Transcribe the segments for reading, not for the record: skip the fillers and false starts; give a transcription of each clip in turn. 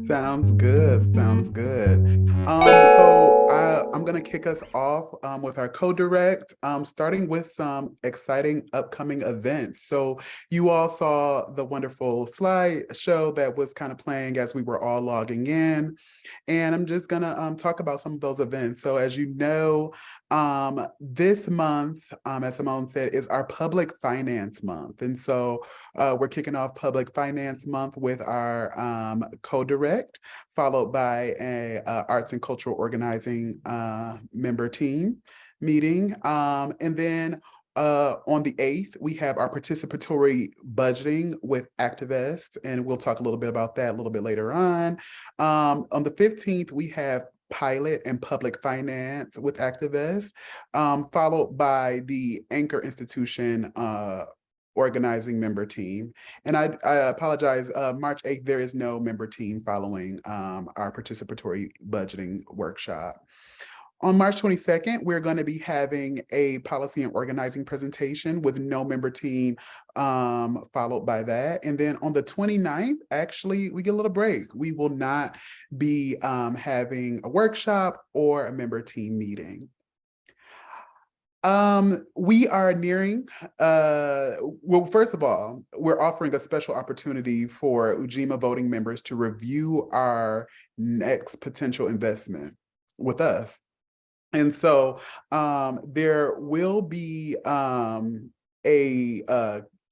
Sounds good. Sounds good. I'm gonna kick us off with our co-direct, starting with some exciting upcoming events. So you all saw the wonderful slideshow that was kind of playing as we were all logging in. And I'm just gonna talk about some of those events. So as you know, this month, as Simone said, is our Public Finance Month. And so we're kicking off Public Finance Month with our co-direct, followed by a Arts and Cultural Organizing member team meeting. And then on the 8th, we have our participatory budgeting with activists, and we'll talk a little bit about that a little bit later on. On the 15th, we have pilot and public finance with activists, followed by the Anchor Institution organizing member team. And I apologize, March 8th, there is no member team following our participatory budgeting workshop. On March 22nd, we're going to be having a policy and organizing presentation with no member team followed by that. And then on the 29th, actually, we get a little break. We will not be having a workshop or a member team meeting. We are nearing, well, first of all, we're offering a special opportunity for Ujima voting members to review our next potential investment with us. And so there will be a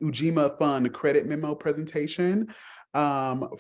Ujima Fund credit memo presentation from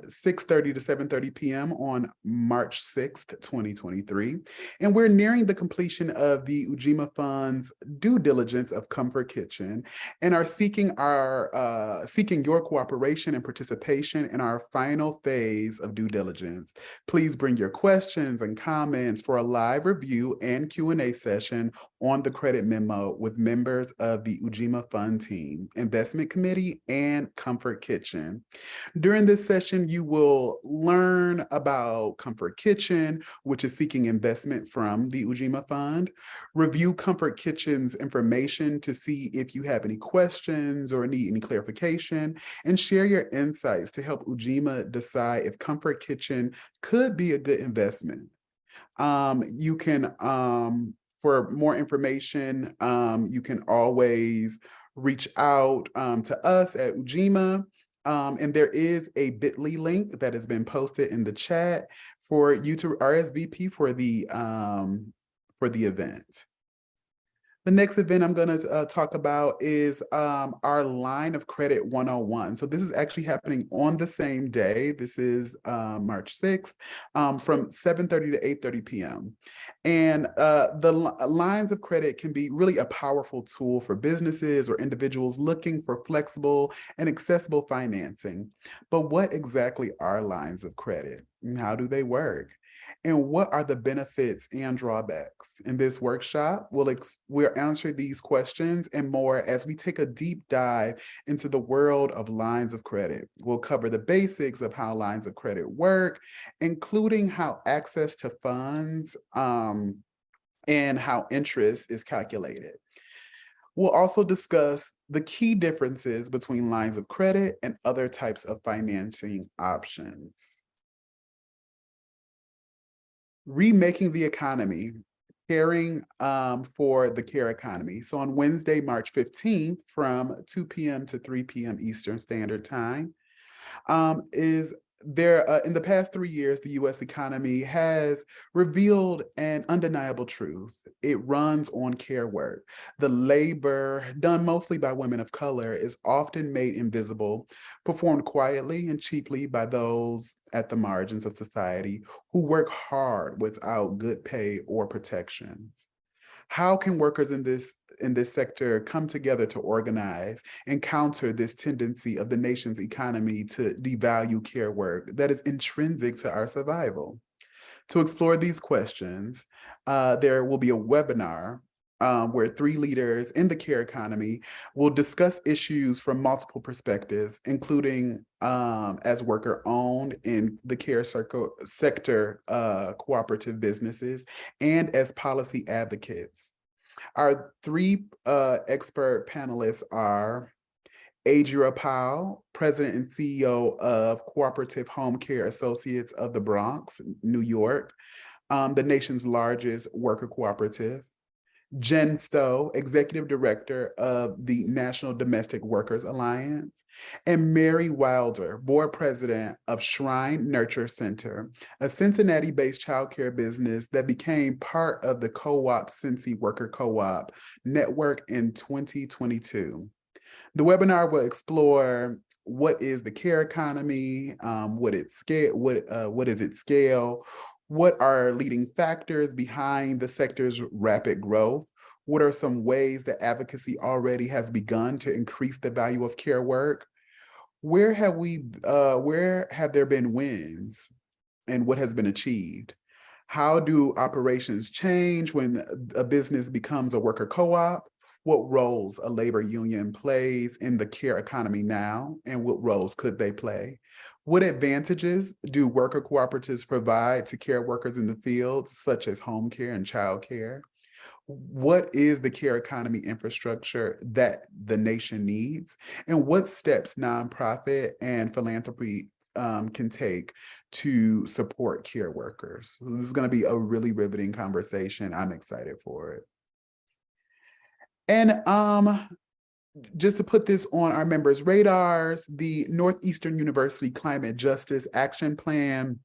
6:30 to 7:30 p.m. on March 6th, 2023. And we're nearing the completion of the Ujima Fund's due diligence of Comfort Kitchen and are seeking your cooperation and participation in our final phase of due diligence. Please bring your questions and comments for a live review and Q&A session on the credit memo with members of the Ujima Fund team, Investment Committee, and Comfort Kitchen. During this session, you will learn about Comfort Kitchen, which is seeking investment from the Ujima Fund, review Comfort Kitchen's information to see if you have any questions or need any clarification, and share your insights to help Ujima decide if Comfort Kitchen could be a good investment. You can, for more information, you can always reach out to us at Ujima. And there is a bit.ly link that has been posted in the chat for you to RSVP for the event. The next event I'm going to talk about is our Line of Credit 101. So this is actually happening on the same day. This is March 6th from 7:30 to 8:30 p.m. And the lines of credit can be really a powerful tool for businesses or individuals looking for flexible and accessible financing. But what exactly are lines of credit and how do they work? And what are the benefits and drawbacks? In this workshop, we'll answer these questions and more as we take a deep dive into the world of lines of credit. We'll cover the basics of how lines of credit work, including how access to funds and how interest is calculated. We'll also discuss the key differences between lines of credit and other types of financing options. Remaking the economy, caring for the care economy. So on Wednesday, March 15th from 2 p.m. to 3 p.m. Eastern Standard Time, is there in the past 3 years, the US economy has revealed an undeniable truth. It runs on care work. The labor done mostly by women of color is often made invisible, performed quietly and cheaply by those at the margins of society who work hard without good pay or protections. How can workers in this sector come together to organize and counter this tendency of the nation's economy to devalue care work that is intrinsic to our survival? To explore these questions, there will be a webinar where 3 leaders in the care economy will discuss issues from multiple perspectives, including as worker-owned in the care sector, cooperative businesses, and as policy advocates. Our 3 expert panelists are Adria Powell, President and CEO of Cooperative Home Care Associates of the Bronx, New York, the nation's largest worker cooperative. Jen Stowe, Executive Director of the National Domestic Workers Alliance, and Mary Wilder, Board President of Shrine Nurture Center, a Cincinnati-based childcare business that became part of the Co-op Cincy Worker Co-op network in 2022. The webinar will explore what is the care economy, what is its scale, what are leading factors behind the sector's rapid growth? What are some ways that advocacy already has begun to increase the value of care work? Where have there been wins and what has been achieved? How do operations change when a business becomes a worker co-op? What roles a labor union plays in the care economy now, and what roles could they play? What advantages do worker cooperatives provide to care workers in the fields, such as home care and child care? What is the care economy infrastructure that the nation needs? And what steps nonprofit and philanthropy can take to support care workers? So this is going to be a really riveting conversation. I'm excited for it. And just to put this on our members' radars, the Northeastern University Climate Justice Action Plan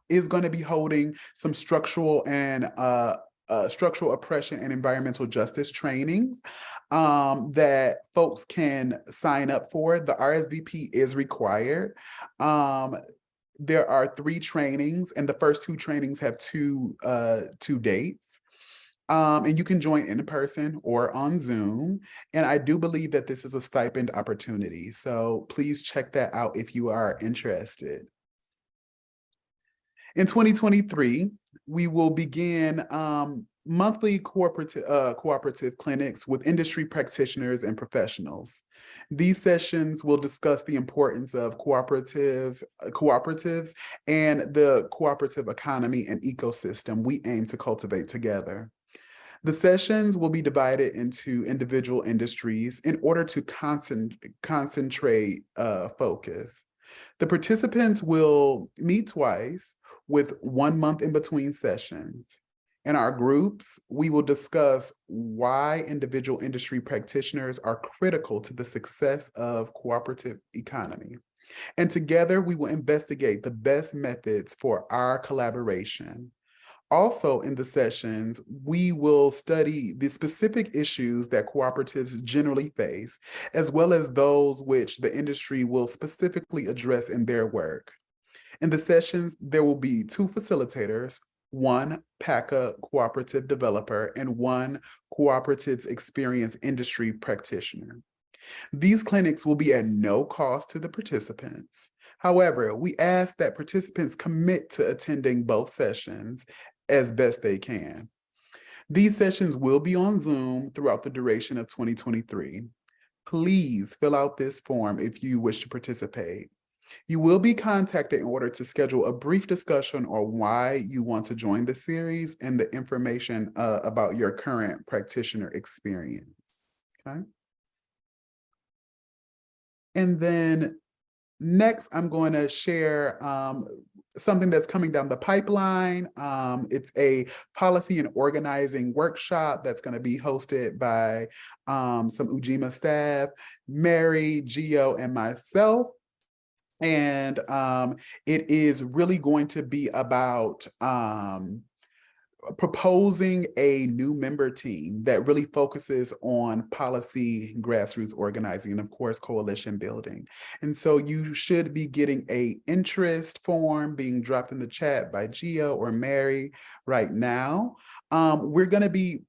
is going to be holding some structural oppression and environmental justice trainings that folks can sign up for. The RSVP is required. There are 3 trainings, and the first 2 trainings have two dates. And you can join in person or on Zoom. And I do believe that this is a stipend opportunity. So please check that out if you are interested. In 2023, we will begin monthly cooperative clinics with industry practitioners and professionals. These sessions will discuss the importance of cooperatives and the cooperative economy and ecosystem we aim to cultivate together. The sessions will be divided into individual industries in order to concentrate focus. The participants will meet twice with 1 month in between sessions. In our groups, we will discuss why individual industry practitioners are critical to the success of cooperative economy. And together, we will investigate the best methods for our collaboration. Also in the sessions, we will study the specific issues that cooperatives generally face, as well as those which the industry will specifically address in their work. In the sessions, there will be 2 facilitators, 1 PACA cooperative developer and 1 cooperatives experience industry practitioner. These clinics will be at no cost to the participants. However, we ask that participants commit to attending both sessions as best they can. These sessions will be on Zoom throughout the duration of 2023. Please fill out this form if you wish to participate. You will be contacted in order to schedule a brief discussion on why you want to join the series and the information about your current practitioner experience. Okay. And then next, I'm going to share something that's coming down the pipeline. It's a policy and organizing workshop that's going to be hosted by some Ujima staff, Mary, Gio, and myself. And it is really going to be about proposing a new member team that really focuses on policy, grassroots organizing, and of course, coalition building. And so you should be getting an interest form being dropped in the chat by Gio or Mary right now. We're going to be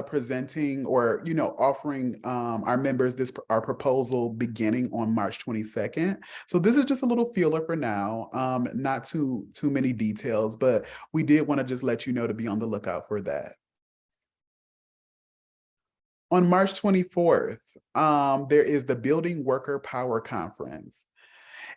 presenting or, offering our members our proposal beginning on March 22nd. So this is just a little feeler for now, not too many details, but we did want to just let you know to be on the lookout for that. On March 24th, there is the Building Worker Power Conference.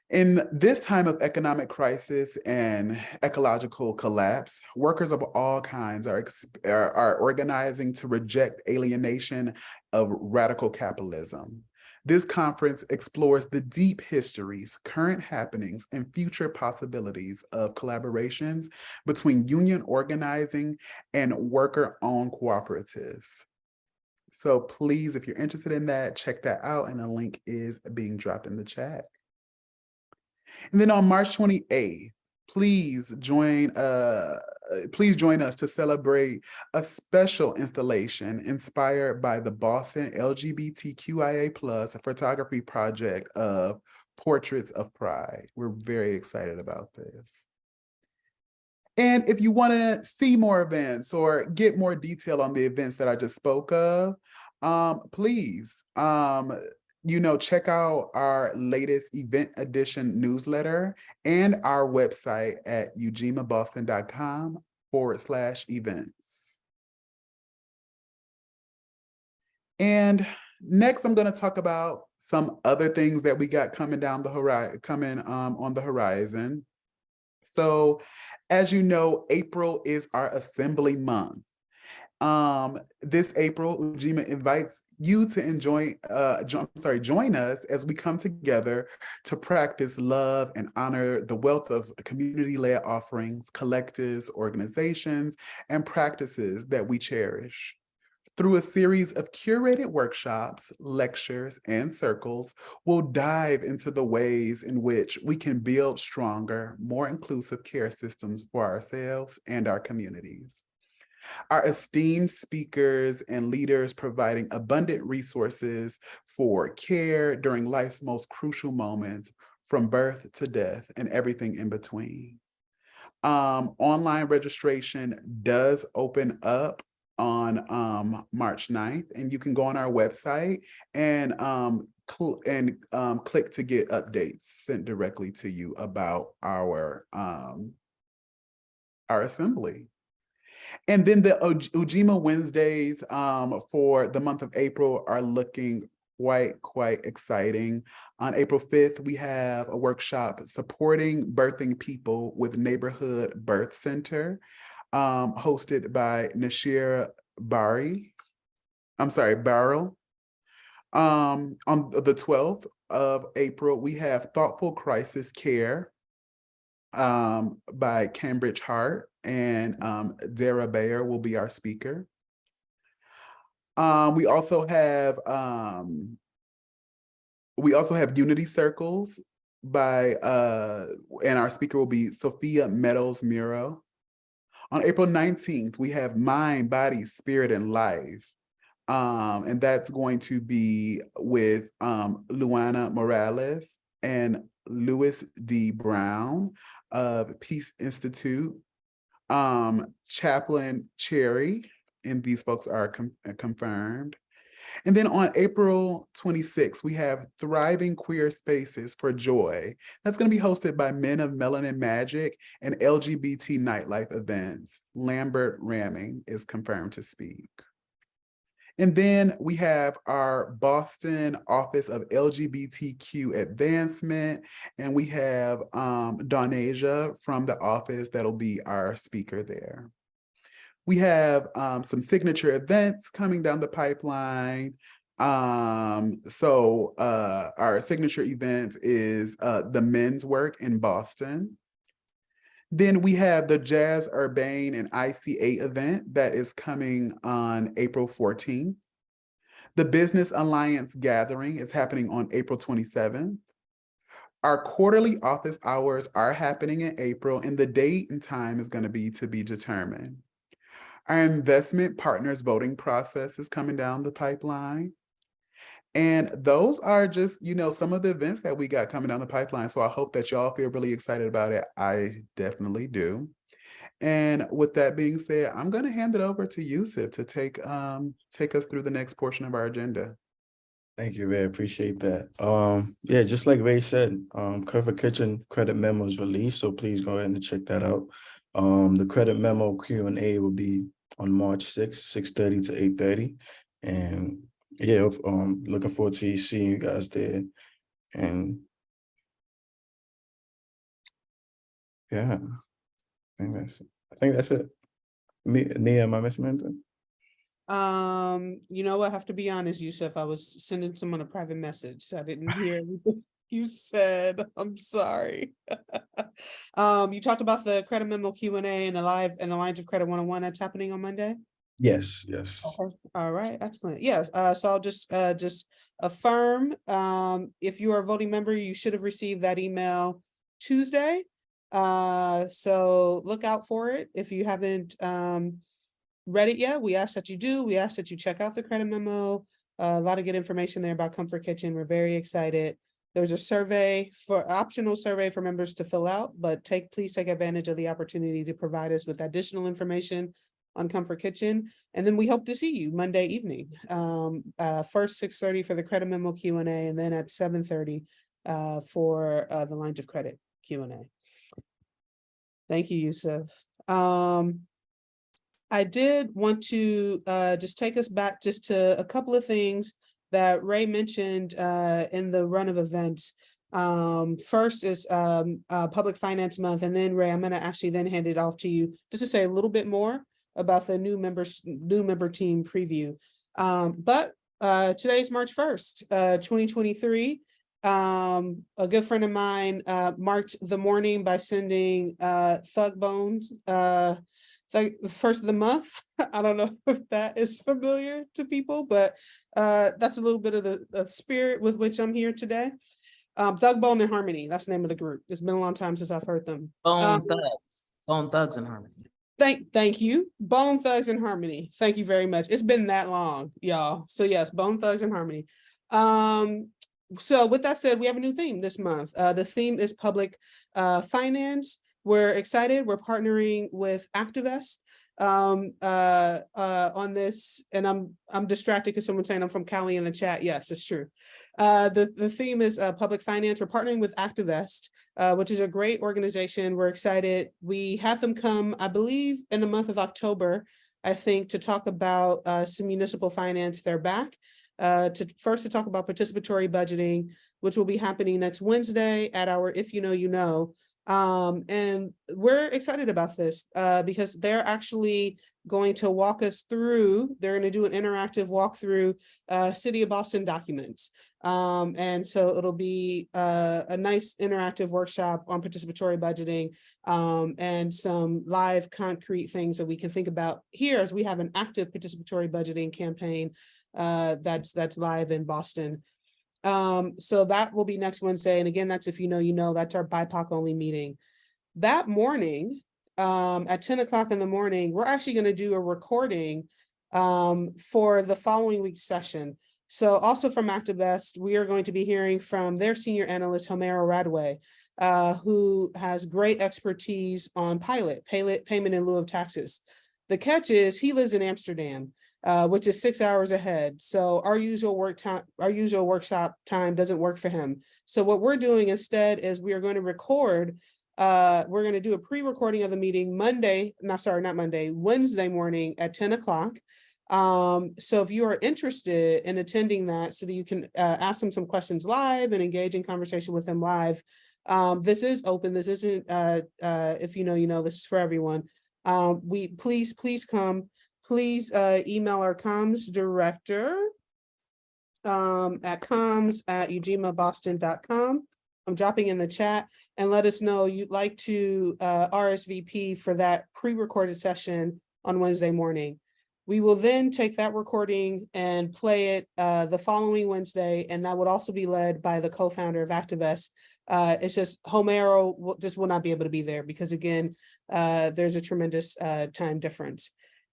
In this time of economic crisis and ecological collapse, workers of all kinds are organizing to reject alienation of radical capitalism. This conference explores the deep histories, current happenings, and future possibilities of collaborations between union organizing and worker-owned cooperatives. So please, if you're interested in that, check that out, and a link is being dropped in the chat. And then on March 28th, please join us to celebrate a special installation inspired by the Boston LGBTQIA+ photography project of Portraits of Pride. We're very excited about this. And if you want to see more events or get more detail on the events that I just spoke of, please, check out our latest event edition newsletter and our website at ujimaboston.com/events. And next, I'm going to talk about some other things that we got coming down the horizon, on the horizon. So, as you know, April is our assembly month. This April, Ujima invites you to join us as we come together to practice love and honor the wealth of community-led offerings, collectives, organizations, and practices that we cherish. Through a series of curated workshops, lectures, and circles, we'll dive into the ways in which we can build stronger, more inclusive care systems for ourselves and our communities. Our esteemed speakers and leaders providing abundant resources for care during life's most crucial moments, from birth to death and everything in between. Online registration does open up on March 9th, and you can go on our website and click to get updates sent directly to you about our assembly. And then the Ujima Wednesdays for the month of April are looking quite exciting. On April 5th, we have a workshop supporting birthing people with Neighborhood Birth Center, hosted by Nashira Barrel. On the 12th of April, we have Thoughtful Crisis Care by Cambridge Hart, and Dara Bayer will be our speaker. We also have Unity Circles by and our speaker will be Sophia Meadows Miro. On April 19th, we have Mind, Body, Spirit, and Life. And that's going to be with Luana Morales and Louis D. Brown of Peace Institute, Chaplain Cherry, and these folks are confirmed. And then on April 26th, we have Thriving Queer Spaces for Joy. That's going to be hosted by Men of Melanin Magic and LGBT Nightlife Events. Lambert Ramming is confirmed to speak. And then we have our Boston Office of LGBTQ Advancement, and we have Donasia from the office that'll be our speaker there. We have some signature events coming down the pipeline. So our signature event is the Men's Work in Boston. Then we have the Jazz Urbane and ICA event that is coming on April 14th. The Business Alliance Gathering is happening on April 27th. Our quarterly office hours are happening in April, and the date and time is going to be determined. Our investment partners voting process is coming down the pipeline. And those are just, some of the events that we got coming down the pipeline. So I hope that y'all feel really excited about it. I definitely do. And with that being said, I'm going to hand it over to Yusuf to take us through the next portion of our agenda. Thank you, Ray. Appreciate that. Yeah, just like Ray said, Cover Kitchen credit memo is released, so please go ahead and check that out. The credit memo Q&A will be on March 6th, 6:30 to 8:30. And yeah, looking forward to seeing you guys there. And yeah, I think that's it. Nia, am I missing anything? You know what? I have to be honest, Yusuf. I was sending someone a private message, so I didn't hear everything you said. I'm sorry. You talked about the credit memo Q&A and the lines of credit 101 that's happening on Monday. Yes, yes. Okay. All right, excellent. Yes, so I'll just affirm, if you are a voting member, you should have received that email Tuesday. So look out for it. If you haven't read it yet, we ask that you do. We ask that you check out the credit memo. A lot of good information there about Comfort Kitchen. We're very excited. There's a optional survey for members to fill out, but please take advantage of the opportunity to provide us with additional information on Comfort Kitchen. And then we hope to see you Monday evening. First 6:30 for the credit memo Q&A, and then at 7:30 for the lines of credit Q&A. Thank you, Yusuf. I did want to just take us back just to a couple of things that Ray mentioned in the run of events. First is Public Finance Month, and then Ray, I'm going to actually then hand it off to you just to say a little bit more about the new member team preview. But today's March 1st, 2023. A good friend of mine marked the morning by sending Thug Bones the first of the month. I don't know if that is familiar to people, but that's a little bit of the spirit with which I'm here today. Thug Bone and Harmony, that's the name of the group. It's been a long time since I've heard them. Bone Thugs and Harmony. Thank you. Bone Thugs and Harmony. Thank you very much. It's been that long, y'all. So yes, Bone Thugs and Harmony. So with that said, we have a new theme this month. The theme is public finance. We're excited. We're partnering with Activist on this, and I'm distracted because someone's saying I'm from Cali in the chat. Yes, it's true. The theme is public finance. We're partnering with Activist, which is a great organization. We're excited. We have them come, I believe, in the month of October, I think, to talk about some municipal finance. They're back to talk about participatory budgeting, which will be happening next Wednesday at our If You Know, You Know. And we're excited about this because they're actually going to walk us through, they're going to do an interactive walkthrough City of Boston documents. And so it'll be a nice interactive workshop on participatory budgeting and some live concrete things that we can think about here as we have an active participatory budgeting campaign that's live in Boston. So that will be next Wednesday. And again, that's If You Know, You Know, that's our BIPOC only meeting. That morning, at 10 o'clock in the morning, we're actually going to do a recording for the following week's session. So also from Activist, we are going to be hearing from their senior analyst, Homero Radway, who has great expertise on payment in lieu of taxes. The catch is he lives in Amsterdam, which is 6 hours ahead. So our usual workshop time doesn't work for him. So what we're doing instead is we are going to record, we're going to do a pre-recording of the meeting Wednesday morning at 10 o'clock. So if you are interested in attending that so that you can ask him some questions live and engage in conversation with him live, this is open. This isn't, if you know, you know, this is for everyone. Please come. Please email our comms director at comms@ujimaboston.com. I'm dropping in the chat, and let us know you'd like to RSVP for that pre-recorded session on Wednesday morning. We will then take that recording and play it the following Wednesday, and that would also be led by the co-founder of Activist. It's just Homero will not be able to be there because, again, there's a tremendous time difference.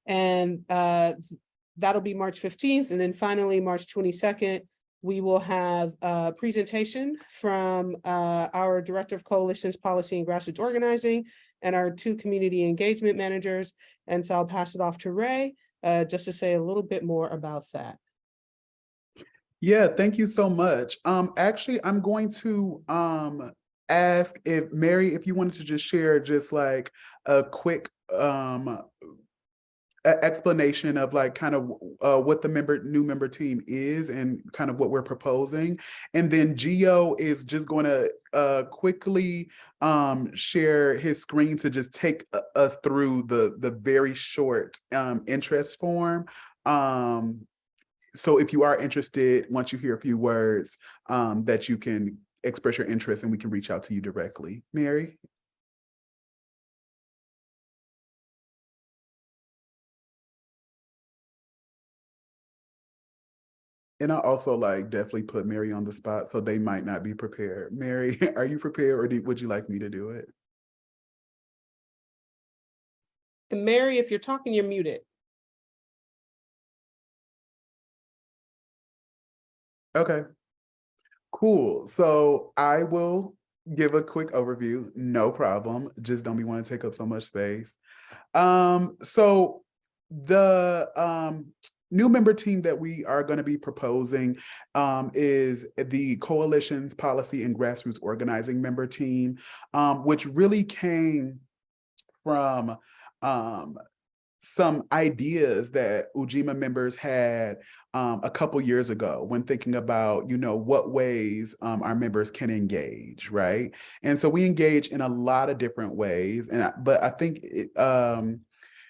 And that'll be March 15th. And then finally, March 22nd, we will have a presentation from our Director of Coalitions, Policy and Grassroots Organizing and our 2 community engagement managers. And so I'll pass it off to Ray just to say a little bit more about that. Yeah, thank you so much. Actually, I'm going to ask if Mary, if you wanted to just share just like a quick explanation of like kind of what the new member team is and kind of what we're proposing. And then Gio is just going to quickly share his screen to just take us through the very short interest form So if you are interested, once you hear a few words, that you can express your interest and we can reach out to you directly. Mary? And I also like definitely put Mary on the spot, so they might not be prepared. Mary, are you prepared, or would you like me to do it? And Mary, if you're talking, you're muted. Okay, cool. So I will give a quick overview, no problem. Just don't be wanting to take up so much space. So the new member team that we are going to be proposing is the Coalition's Policy and Grassroots Organizing member team, which really came from some ideas that Ujima members had a couple years ago when thinking about, what ways our members can engage, right? And so we engage in a lot of different ways, but I think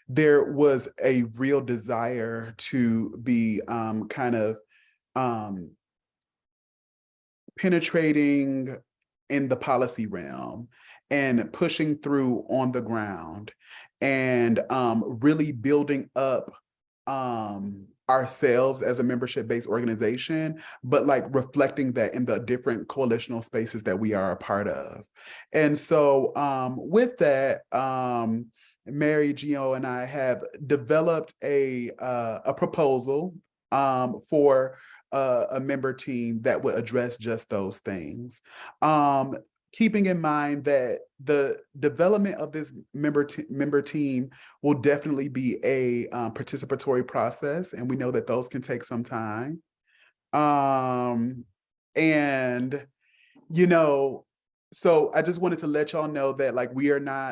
there was a real desire to be kind of penetrating in the policy realm and pushing through on the ground and really building up ourselves as a membership-based organization, but like reflecting that in the different coalitional spaces that we are a part of. And so with that, Mary, Gio, and I have developed a proposal for a member team that would address just those things. Keeping in mind that the development of this member team will definitely be a participatory process, and we know that those can take some time. And so I just wanted to let y'all know that like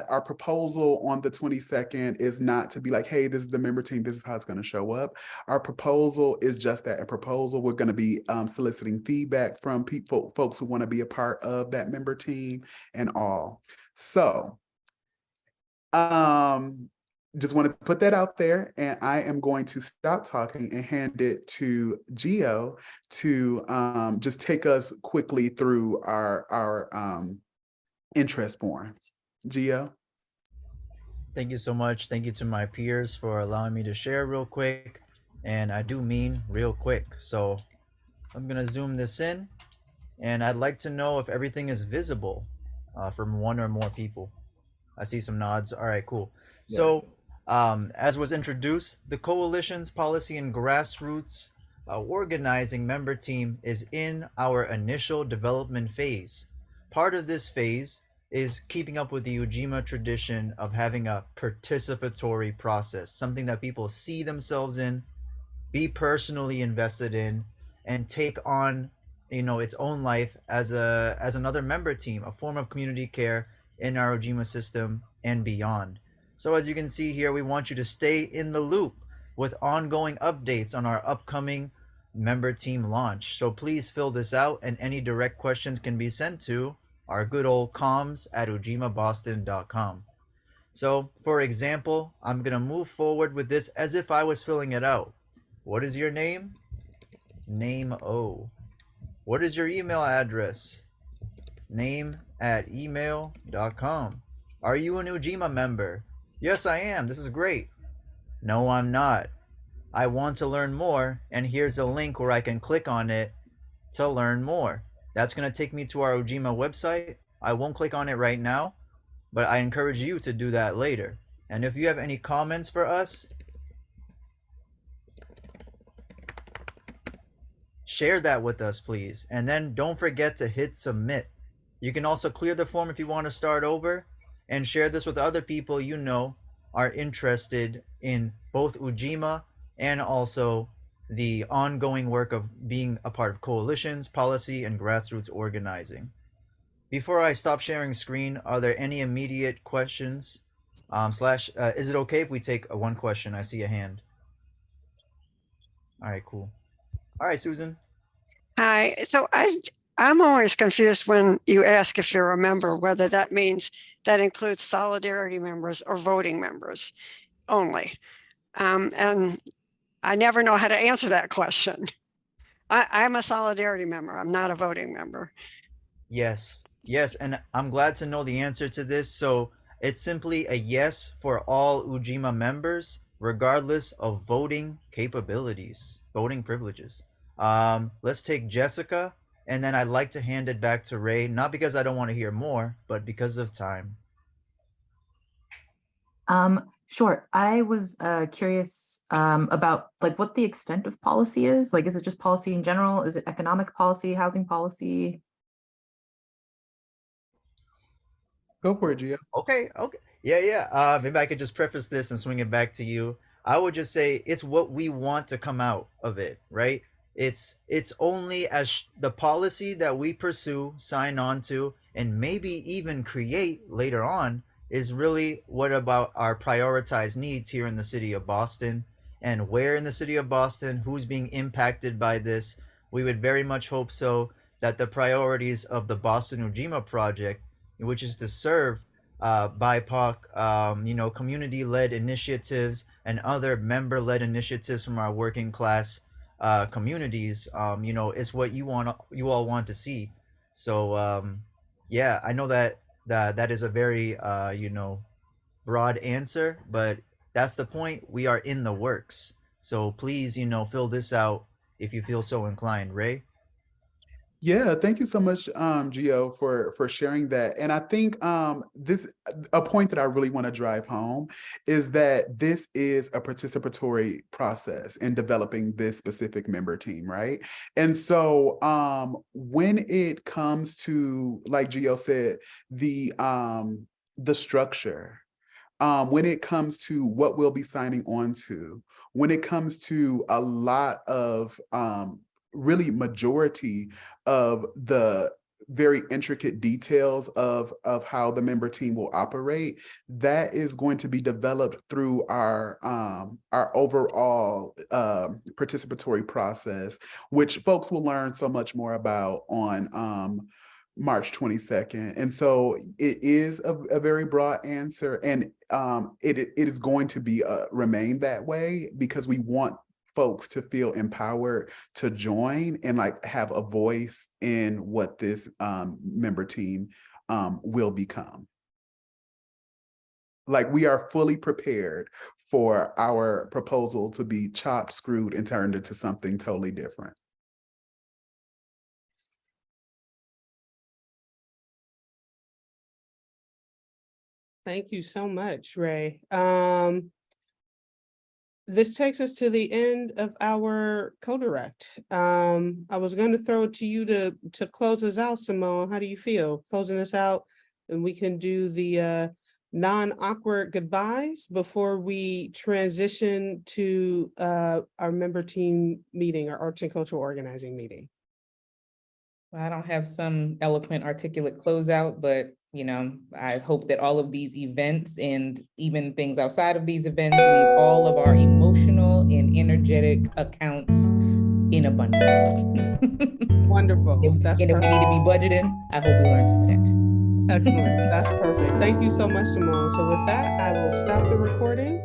our proposal on the 22nd is not to be like, hey, this is the member team, this is how it's going to show up. Our proposal is just that, a proposal. We're going to be soliciting feedback from folks who want to be a part of that member team and all. So just wanted to put that out there, and I am going to stop talking and hand it to Gio to just take us quickly through our interest form. Gio? Thank you so much. Thank you to my peers for allowing me to share real quick. And I do mean real quick. So I'm going to zoom this in. And I'd like to know if everything is visible from one or more people. I see some nods. All right, cool. Yeah. So as was introduced, the Coalition's Policy and Grassroots Organizing member team is in our initial development phase. Part of this phase is keeping up with the Ujima tradition of having a participatory process, something that people see themselves in, be personally invested in, and take on, its own life as another member team, a form of community care in our Ujima system and beyond. So as you can see here, we want you to stay in the loop with ongoing updates on our upcoming member team launch. So please fill this out, and any direct questions can be sent to our good old comms@ujimaboston.com. So for example, I'm going to move forward with this as if I was filling it out. What is your name? Name O. What is your email address? name@email.com. Are you an Ujima member? Yes, I am. This is great. No, I'm not. I want to learn more, and here's a link where I can click on it to learn more. That's going to take me to our Ujima website. I won't click on it right now, but I encourage you to do that later. And if you have any comments for us, share that with us, please. And then don't forget to hit submit. You can also clear the form if you want to start over, and share this with other people you know are interested in both Ujima and also the ongoing work of being a part of coalitions, policy, and grassroots organizing. Before I stop sharing screen, are there any immediate questions? Is it okay if we take one question? I see a hand. All right, cool. All right, Susan. Hi. So I'm always confused when you ask if you're a member, whether that means that includes solidarity members or voting members only. And I never know how to answer that question. I'm a solidarity member. I'm not a voting member. Yes, yes, and I'm glad to know the answer to this. So it's simply a yes for all Ujima members, regardless of voting capabilities, voting privileges. Let's take Jessica, and then I'd like to hand it back to Ray, not because I don't want to hear more, but because of time. Sure. I was curious about like what the extent of policy is. Like, is it just policy in general? Is it economic policy, housing policy? Go for it, Gio. Okay, okay. Yeah, yeah. Maybe I could just preface this and swing it back to you. I would just say it's what we want to come out of it, right? It's only as the policy that we pursue, sign on to, and maybe even create later on is really what about our prioritized needs here in the city of Boston, and where in the city of Boston, who's being impacted by this. We would very much hope so that the priorities of the Boston Ujima Project, which is to serve BIPOC, community-led initiatives and other member-led initiatives from our working class communities, is what you all want to see. So yeah, I know that is a very broad answer, but that's the point. We are in the works. So please, fill this out if you feel so inclined. Ray? Yeah, thank you so much, Gio, for sharing that. And I think a point that I really want to drive home is that this is a participatory process in developing this specific member team, right? And so when it comes to, like Gio said, the structure, when it comes to what we'll be signing on to, when it comes to a lot of really majority of the very intricate details of how the member team will operate, that is going to be developed through our overall participatory process, which folks will learn so much more about on March 22nd. And so it is a very broad answer, and it is going to be remain that way because we want folks to feel empowered to join and like have a voice in what this member team will become. Like, we are fully prepared for our proposal to be chopped, screwed, and turned into something totally different. Thank you so much, Ray. This takes us to the end of our co-direct. I was going to throw it to you to close us out, Simone. How do you feel closing us out? And we can do the non-awkward goodbyes before we transition to our member team meeting, our arts and cultural organizing meeting. Well, I don't have some eloquent, articulate closeout, but I hope that all of these events and even things outside of these events leave all of our emotional and energetic accounts in abundance. Wonderful. And if we need to be budgeting, I hope we learn some of that too. Excellent. That's perfect. Thank you so much, Simone. So with that, I will stop the recording.